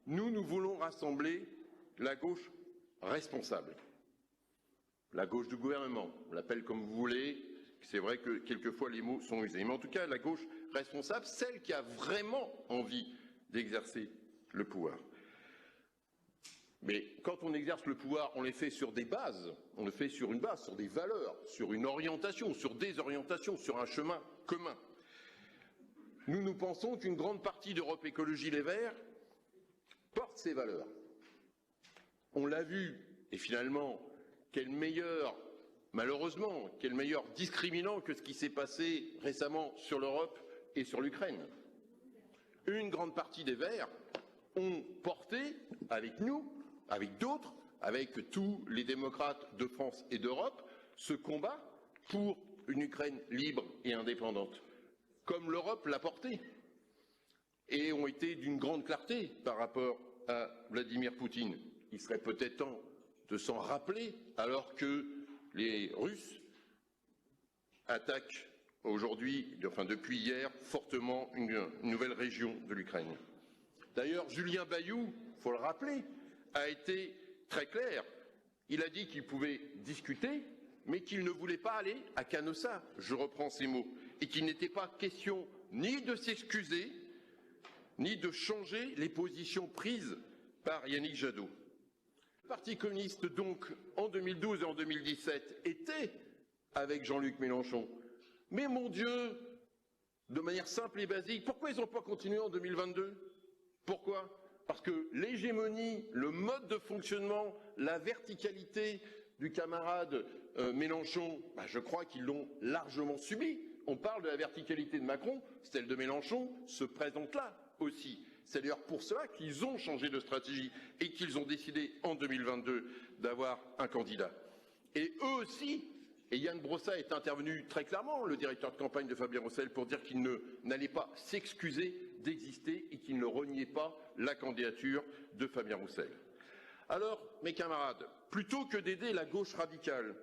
Nous voulons rassembler la gauche responsable. La gauche du gouvernement, on l'appelle comme vous voulez, c'est vrai que quelquefois les mots sont usés. Mais en tout cas, la gauche responsable, celle qui a vraiment envie d'exercer le pouvoir. Mais quand on exerce le pouvoir, on les fait sur des bases, on le fait sur une base, sur des valeurs, sur une orientation, sur des orientations, sur un chemin commun. Nous pensons qu'une grande partie d'Europe Écologie Les Verts porte ces valeurs. On l'a vu, et finalement, quel meilleur, malheureusement, quel meilleur discriminant que ce qui s'est passé récemment sur l'Europe et sur l'Ukraine. Une grande partie des Verts ont porté avec nous, avec d'autres, avec tous les démocrates de France et d'Europe, ce combat pour une Ukraine libre et indépendante, comme l'Europe l'a porté, et ont été d'une grande clarté par rapport à Vladimir Poutine. Il serait peut-être temps de s'en rappeler alors que les Russes attaquent aujourd'hui, enfin depuis hier, fortement une nouvelle région de l'Ukraine. D'ailleurs, Julien Bayou, il faut le rappeler, a été très clair. Il a dit qu'il pouvait discuter, mais qu'il ne voulait pas aller à Canossa, je reprends ses mots, et qu'il n'était pas question ni de s'excuser, ni de changer les positions prises par Yannick Jadot. Le Parti communiste, donc, en 2012 et en 2017, était avec Jean-Luc Mélenchon. Mais mon Dieu, de manière simple et basique, pourquoi ils n'ont pas continué en 2022 ? Pourquoi ? Parce que l'hégémonie, le mode de fonctionnement, la verticalité du camarade Mélenchon, je crois qu'ils l'ont largement subi. On parle de la verticalité de Macron, celle de Mélenchon se présente là aussi. C'est d'ailleurs pour cela qu'ils ont changé de stratégie et qu'ils ont décidé en 2022 d'avoir un candidat. Et eux aussi, et Yann Brossa est intervenu très clairement, le directeur de campagne de Fabien Roussel, pour dire qu'il n'allait pas s'excuser d'exister et qu'il ne reniait pas la candidature de Fabien Roussel. Alors, mes camarades, plutôt que d'aider la gauche radicale,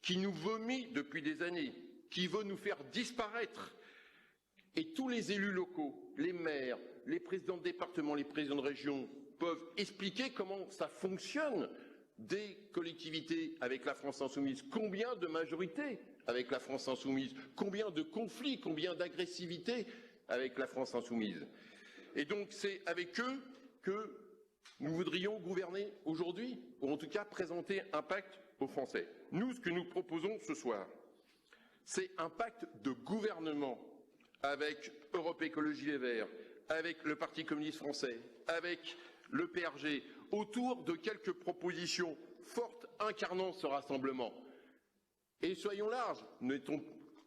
qui nous vomit depuis des années, qui veut nous faire disparaître, et tous les élus locaux, les maires, les présidents de département, les présidents de région, peuvent expliquer comment ça fonctionne des collectivités avec la France insoumise, combien de majorités avec la France insoumise, combien de conflits, combien d'agressivité avec la France insoumise. Et donc c'est avec eux que nous voudrions gouverner aujourd'hui, ou en tout cas présenter un pacte aux Français. Nous, ce que nous proposons ce soir, c'est un pacte de gouvernement avec Europe Écologie Les Verts, avec le Parti communiste français, avec le PRG, autour de quelques propositions fortes incarnant ce rassemblement. Et soyons larges, nous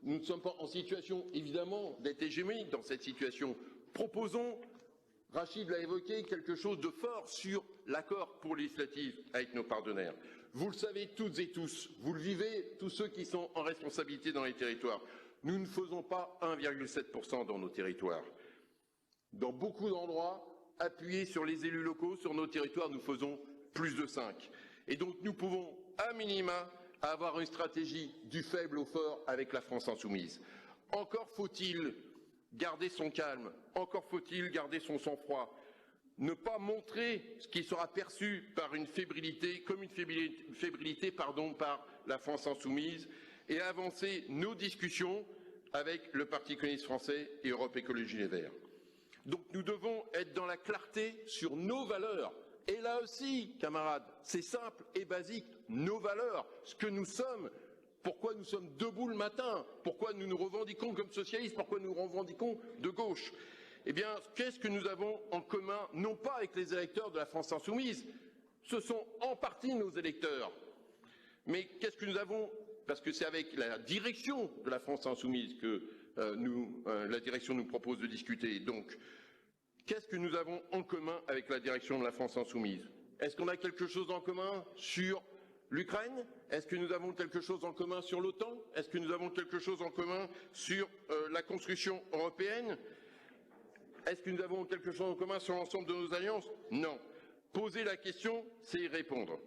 ne sommes pas en situation, évidemment, d'être hégémoniques dans cette situation. Proposons, Rachid l'a évoqué, quelque chose de fort sur l'accord pour législative avec nos partenaires. Vous le savez toutes et tous, vous le vivez, tous ceux qui sont en responsabilité dans les territoires. Nous ne faisons pas 1,7% dans nos territoires. Dans beaucoup d'endroits, appuyés sur les élus locaux, sur nos territoires, nous faisons plus de 5. Et donc nous pouvons, à minima, avoir une stratégie du faible au fort avec la France insoumise. Encore faut-il garder son calme, encore faut-il garder son sang-froid, ne pas montrer ce qui sera perçu par une fébrilité, comme une fébrilité par la France insoumise, et avancer nos discussions avec le Parti communiste français et Europe Écologie Les Verts. Donc nous devons être dans la clarté sur nos valeurs. Et là aussi, camarades, c'est simple et basique, nos valeurs, ce que nous sommes, pourquoi nous sommes debout le matin, pourquoi nous nous revendiquons comme socialistes, pourquoi nous nous revendiquons de gauche. Eh bien, qu'est-ce que nous avons en commun, non pas avec les électeurs de la France insoumise, ce sont en partie nos électeurs, mais qu'est-ce que nous avons, parce que c'est avec la direction de la France insoumise que la direction nous propose de discuter. Donc, qu'est-ce que nous avons en commun avec la direction de la France insoumise? Est-ce qu'on a quelque chose en commun sur l'Ukraine? Est-ce que nous avons quelque chose en commun sur l'OTAN? Est-ce que nous avons quelque chose en commun sur la construction européenne? Est-ce que nous avons quelque chose en commun sur l'ensemble de nos alliances? Non. Poser la question, c'est y répondre.